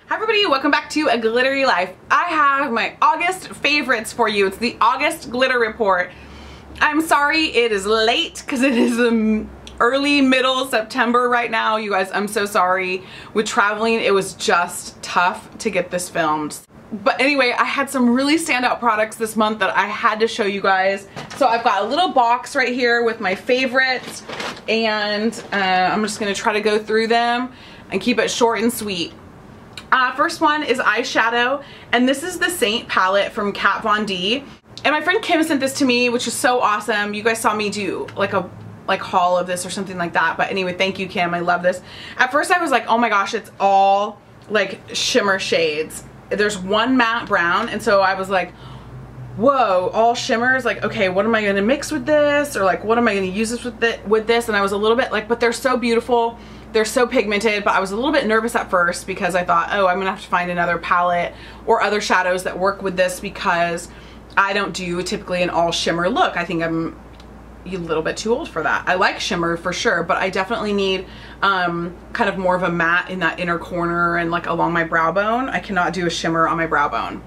Hi everybody, welcome back to A Glittery Life. I have my August favorites for you. It's the August glitter report. I'm sorry it is late because it is early middle September right now. You guys, I'm so sorry. With traveling, it was just tough to get this filmed. But anyway, I had some really standout products this month that I had to show you guys. So I've got a little box right here with my favorites, and I'm just gonna try to go through them and keep it short and sweet. First one is eyeshadow, and this is the Saint palette from Kat Von D. And my friend Kim sent this to me, which is so awesome. You guys saw me do like a haul of this or something like that. But anyway, thank you, Kim. I love this. At first I was like, oh my gosh, it's all like shimmer shades. There's one matte brown, and so I was like, whoa, all shimmers. Like, okay, what am I gonna mix with this? Or like, what am I gonna use this with this? And I was a little bit like, but they're so beautiful. They're so pigmented, but I was a little bit nervous at first because I thought, oh, I'm gonna have to find another palette or other shadows that work with this, because I don't do typically an all shimmer look. I think I'm a little bit too old for that. I like shimmer for sure, but I definitely need kind of more of a matte in that inner corner and like along my brow bone. I cannot do a shimmer on my brow bone.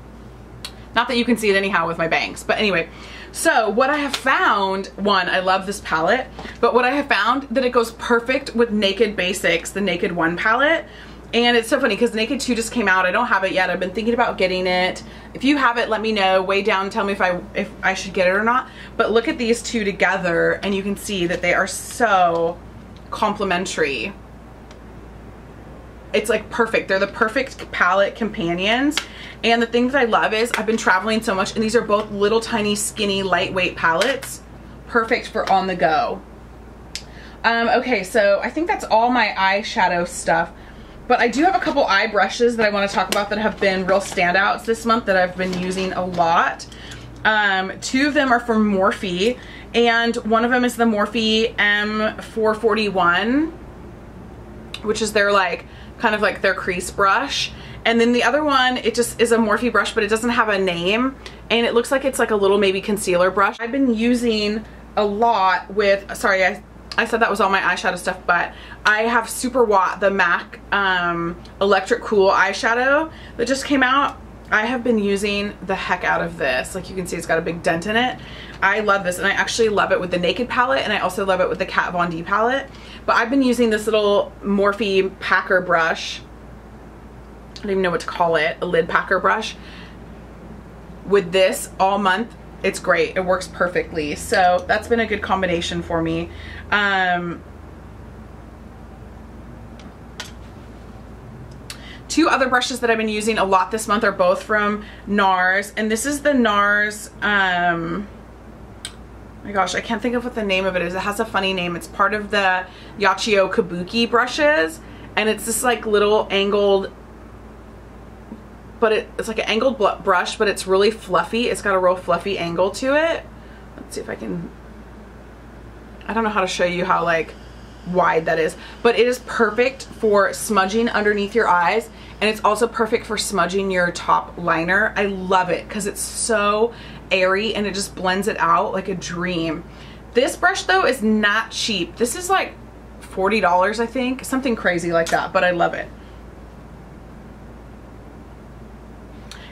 Not that you can see it anyhow with my bangs, but anyway. So what I have found, one, I love this palette, but what I have found that it goes perfect with Naked Basics, the Naked 1 palette. And it's so funny because Naked 2 just came out. I don't have it yet. I've been thinking about getting it. If you have it, let me know way down. Tell me if I should get it or not. But look at these two together and you can see that they are so complementary. It's like perfect. They're the perfect palette companions. And the thing that I love is I've been traveling so much, and these are both little tiny skinny lightweight palettes. Perfect for on the go. Okay, so I think that's all my eyeshadow stuff. But I do have a couple eye brushes that I want to talk about that have been real standouts this month that I've been using a lot. Two of them are from Morphe, and one of them is the Morphe M441, which is their like kind of like their crease brush. And then the other one, it just is a Morphe brush, but it doesn't have a name, and it looks like it's like a little maybe concealer brush. I've been using a lot with, sorry, I said that was all my eyeshadow stuff, but I have Super Watt, the MAC Electric Cool eyeshadow that just came out. I have been using the heck out of this. Like you can see, it's got a big dent in it. I love this, and I actually love it with the Naked palette, and I also love it with the Kat Von D palette. But I've been using this little Morphe packer brush. I don't even know what to call it, a lid packer brush, with this all month. It's great. It works perfectly. So that's been a good combination for me. Two other brushes that I've been using a lot this month are both from Nars, and this is the Nars, oh my gosh, I can't think of what the name of it is. It has a funny name. It's part of the Yachio Kabuki brushes, and it's this like little angled, but it's like an angled brush, but it's really fluffy. It's got a real fluffy angle to it. Let's see if I can, I don't know how to show you how like wide that is, but it is perfect for smudging underneath your eyes, and it's also perfect for smudging your top liner. I love it because it's so airy and it just blends it out like a dream. This brush though is not cheap. This is like $40, I think, something crazy like that, but I love it.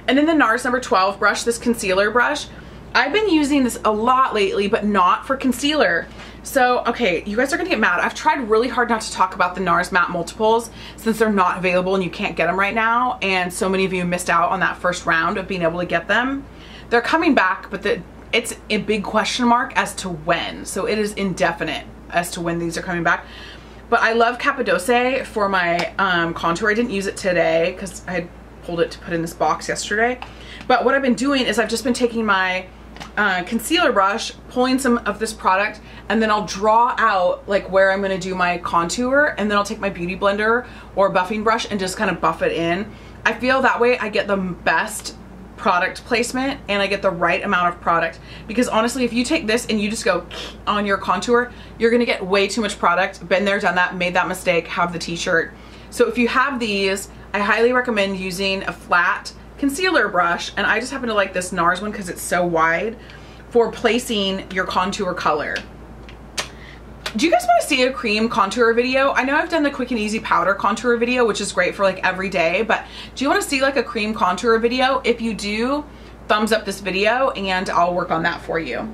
And then the Nars number 12 brush, this concealer brush, I've been using this a lot lately, but not for concealer. So, okay, you guys are gonna get mad. I've tried really hard not to talk about the Nars matte multiples since they're not available and you can't get them right now. And so many of you missed out on that first round of being able to get them. They're coming back, but it's a big question mark as to when. So it is indefinite as to when these are coming back. But I love Cappadoce for my contour. I didn't use it today because I had pulled it to put in this box yesterday. But what I've been doing is I've just been taking my concealer brush, pulling some of this product, and then I'll draw out like where I'm gonna do my contour, and then I'll take my beauty blender or buffing brush and just kind of buff it in. I feel that way I get the best product placement and I get the right amount of product, because honestly, if you take this and you just go on your contour, you're gonna get way too much product. Been there, done that, made that mistake, have the t-shirt. So if you have these, I highly recommend using a flat concealer brush, and I just happen to like this Nars one because it's so wide, for placing your contour color. Do you guys want to see a cream contour video? I know I've done the quick and easy powder contour video, which is great for like every day, but do you want to see like a cream contour video? If you do, thumbs up this video and I'll work on that for you.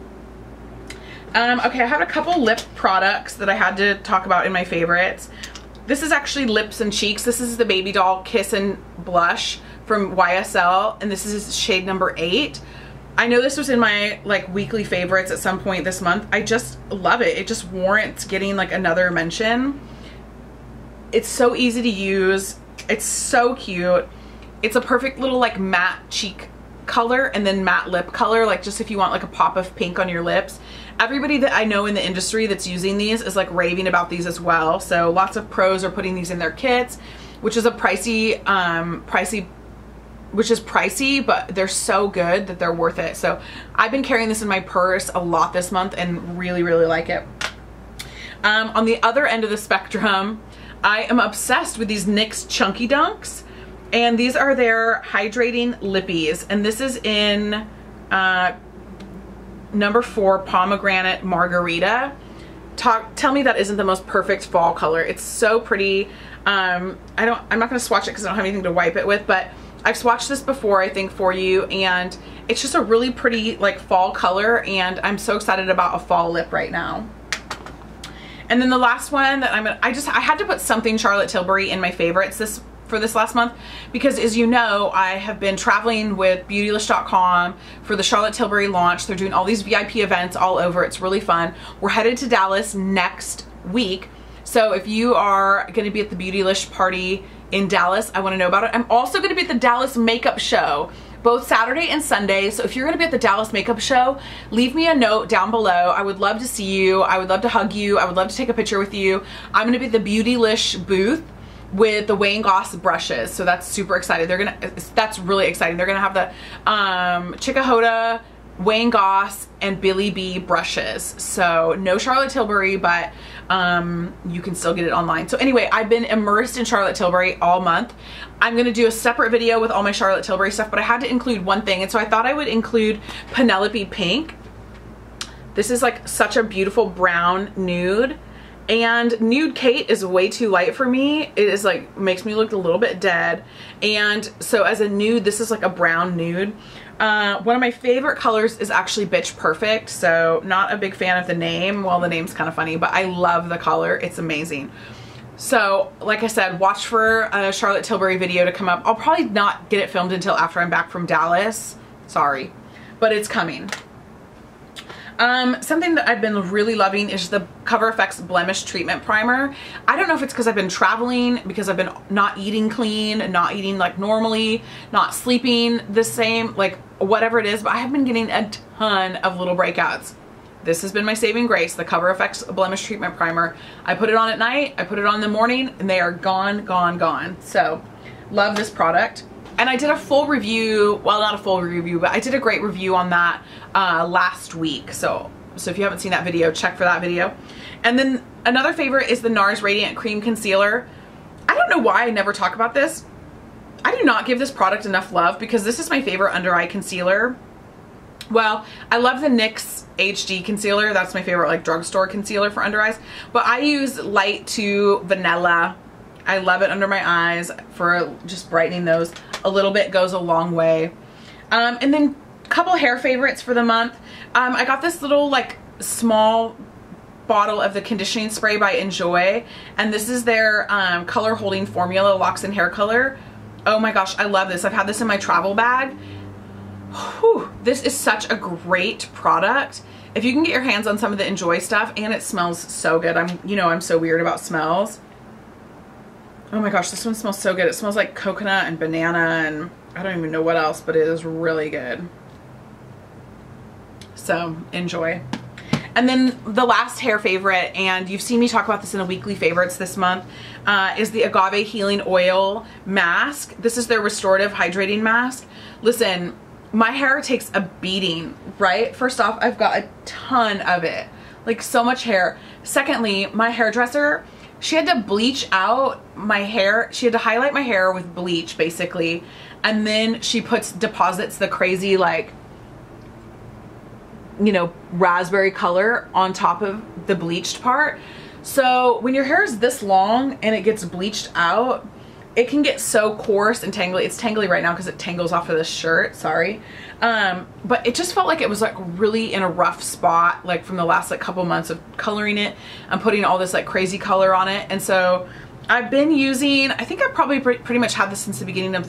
Okay, I have a couple lip products that I had to talk about in my favorites. This is actually Lips and Cheeks. This is the Baby Doll Kiss and Blush from YSL, and this is shade number 8. I know this was in my like weekly favorites at some point this month. I just love it. It just warrants getting like another mention. It's so easy to use. It's so cute. It's a perfect little like matte cheek color and then matte lip color, like just if you want like a pop of pink on your lips. Everybody that I know in the industry that's using these is like raving about these as well. So lots of pros are putting these in their kits, which is a pricey, but they're so good that they're worth it. So I've been carrying this in my purse a lot this month and really, really like it. On the other end of the spectrum, I am obsessed with these NYX Chunky Dunks, and these are their Hydrating Lip Ease, and this is in number 4 Pomegranate Margarita. Tell me that isn't the most perfect fall color. It's so pretty. I'm not gonna swatch it because I don't have anything to wipe it with, but I've swatched this before, I think, for you, and it's just a really pretty like fall color, and I'm so excited about a fall lip right now. And then the last one that I had to put something Charlotte Tilbury in my favorites for this last month, because as you know, I have been traveling with Beautylish.com for the Charlotte Tilbury launch. They're doing all these VIP events all over. It's really fun. We're headed to Dallas next week. So if you are going to be at the Beautylish party in Dallas, I want to know about it. I'm also going to be at the Dallas makeup show both Saturday and Sunday. So if you're going to be at the Dallas makeup show, leave me a note down below. I would love to see you. I would love to hug you. I would love to take a picture with you. I'm going to be at the Beautylish booth with the Wayne Goss brushes, so that's super exciting. That's really exciting. They're gonna have the Chickahoda, Wayne Goss, and Billy B brushes. So no Charlotte Tilbury, but you can still get it online. So anyway, I've been immersed in Charlotte Tilbury all month. I'm gonna do a separate video with all my Charlotte Tilbury stuff, but I had to include one thing, and so I thought I would include Penelope Pink. This is like such a beautiful brown nude. And Nude Kate is way too light for me. It is like, makes me look a little bit dead. And so as a nude, this is like a brown nude. One of my favorite colors is actually Bitch Perfect. So not a big fan of the name. Well, the name's kind of funny, but I love the color. It's amazing. So like I said, watch for a Charlotte Tilbury video to come up. I'll probably not get it filmed until after I'm back from Dallas. Sorry, but it's coming. Something that I've been really loving is the Cover FX Blemish Treatment Primer. I don't know if it's because I've been traveling, because I've been not eating clean, not eating like normally, not sleeping the same, like whatever it is, but I have been getting a ton of little breakouts. This has been my saving grace, the Cover FX Blemish Treatment Primer. I put it on at night, I put it on in the morning, and they are gone, gone, gone. So, love this product. And I did a full review, well, not a full review, but I did a great review on that last week. So if you haven't seen that video, check for that video. And then another favorite is the Nars Radiant Cream Concealer. I don't know why I never talk about this. I do not give this product enough love, because this is my favorite under eye concealer. Well, I love the NYX HD concealer. That's my favorite like drugstore concealer for under eyes. But I use light to vanilla. I love it under my eyes for just brightening those a little bit, goes a long way. And then a couple hair favorites for the month. I got this little like small bottle of the conditioning spray by Enjoy, and this is their color holding formula, Locks and Hair Color. Oh my gosh, I love this. I've had this in my travel bag. Whew, this is such a great product. If you can get your hands on some of the Enjoy stuff, and it smells so good. I'm so weird about smells. Oh my gosh, this one smells so good. It smells like coconut and banana and I don't even know what else, but it is really good. So enjoy. And then the last hair favorite, and you've seen me talk about this in the weekly favorites this month, is the Agave Healing Oil Mask. This is their restorative hydrating mask. Listen, my hair takes a beating, right? First off, I've got a ton of it, like so much hair. Secondly, my hairdresser, she had to bleach out my hair. She had to highlight my hair with bleach, basically. And then she deposits the crazy, like, you know, raspberry color on top of the bleached part. So when your hair is this long and it gets bleached out, it can get so coarse and tangly. It's tangly right now because it tangles off of this shirt, sorry. But it just felt like it was like really in a rough spot, like from the last like couple months of coloring it and putting all this like crazy color on it. And so I've been using, I think I've probably pretty much had this since the beginning of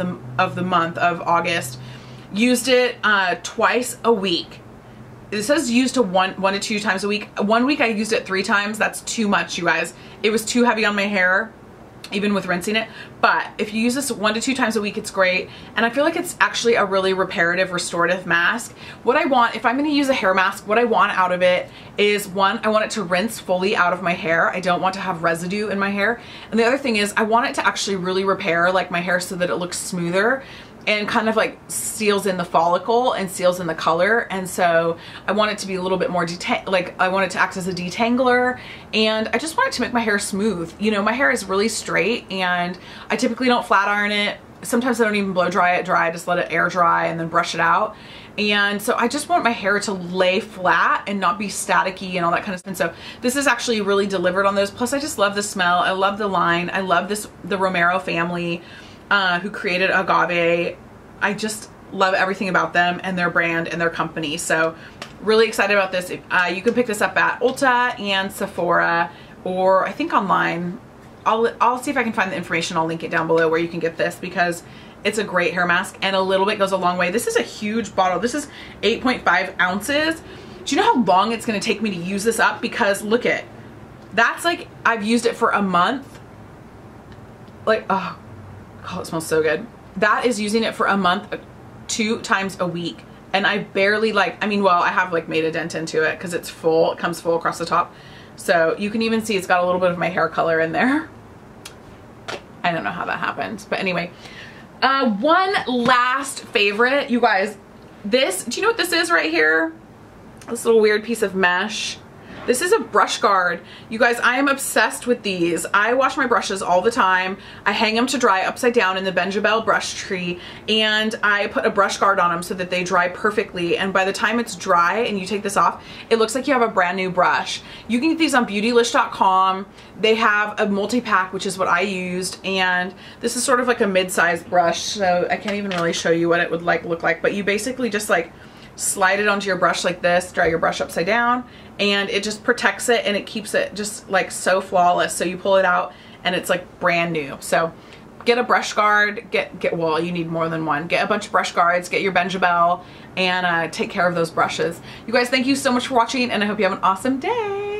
the month of August. Used it twice a week. It says used to one to two times a week. 1 week I used it 3 times. That's too much, you guys. It was too heavy on my hair, even with rinsing it. But if you use this 1 to 2 times a week, it's great. And I feel like it's actually a really reparative, restorative mask. What I want, if I'm going to use a hair mask, what I want out of it is, one, I want it to rinse fully out of my hair. I don't want to have residue in my hair. And the other thing is I want it to actually really repair like my hair so that it looks smoother and kind of like seals in the follicle and seals in the color. And so I want it to be a little bit more like I want it to act as a detangler, and I just want it to make my hair smooth. You know, my hair is really straight and I typically don't flat iron it. Sometimes I don't even blow dry it dry, I just let it air dry and then brush it out. And so I just want my hair to lay flat and not be staticky and all that kind of stuff. And so this is actually really delivered on those. Plus I just love the smell. I love the line. I love the Romero family who created Agave. I just love everything about them and their brand and their company. So really excited about this. You can pick this up at Ulta and Sephora, or I think online. I'll see if I can find the information. I'll link it down below where you can get this, because it's a great hair mask and a little bit goes a long way. This is a huge bottle. This is 8.5 ounces. Do you know how long it's going to take me to use this up? Because look at, that's like, I've used it for a month. Like, oh, God, it smells so good. That is using it for a month, 2 times a week. And I barely like, I mean, well, I have like made a dent into it because it's full. It comes full across the top. So you can even see it's got a little bit of my hair color in there. I don't know how that happened. But anyway, one last favorite. You guys, this, do you know what this is right here? This little weird piece of mesh. This is a brush guard. You guys, I am obsessed with these. I wash my brushes all the time. I hang them to dry upside down in the Benjabel brush tree, and I put a brush guard on them so that they dry perfectly. And by the time it's dry and you take this off, it looks like you have a brand new brush. You can get these on beautylish.com. They have a multi-pack, which is what I used, and this is sort of like a mid-sized brush, so I can't even really show you what it would like look like, but you basically just like slide it onto your brush like this, dry your brush upside down, and it just protects it and it keeps it just like so flawless. So you pull it out and it's like brand new. So get a brush guard, well, you need more than one. Get a bunch of brush guards, get your Benjabel, and take care of those brushes. You guys, thank you so much for watching, and I hope you have an awesome day.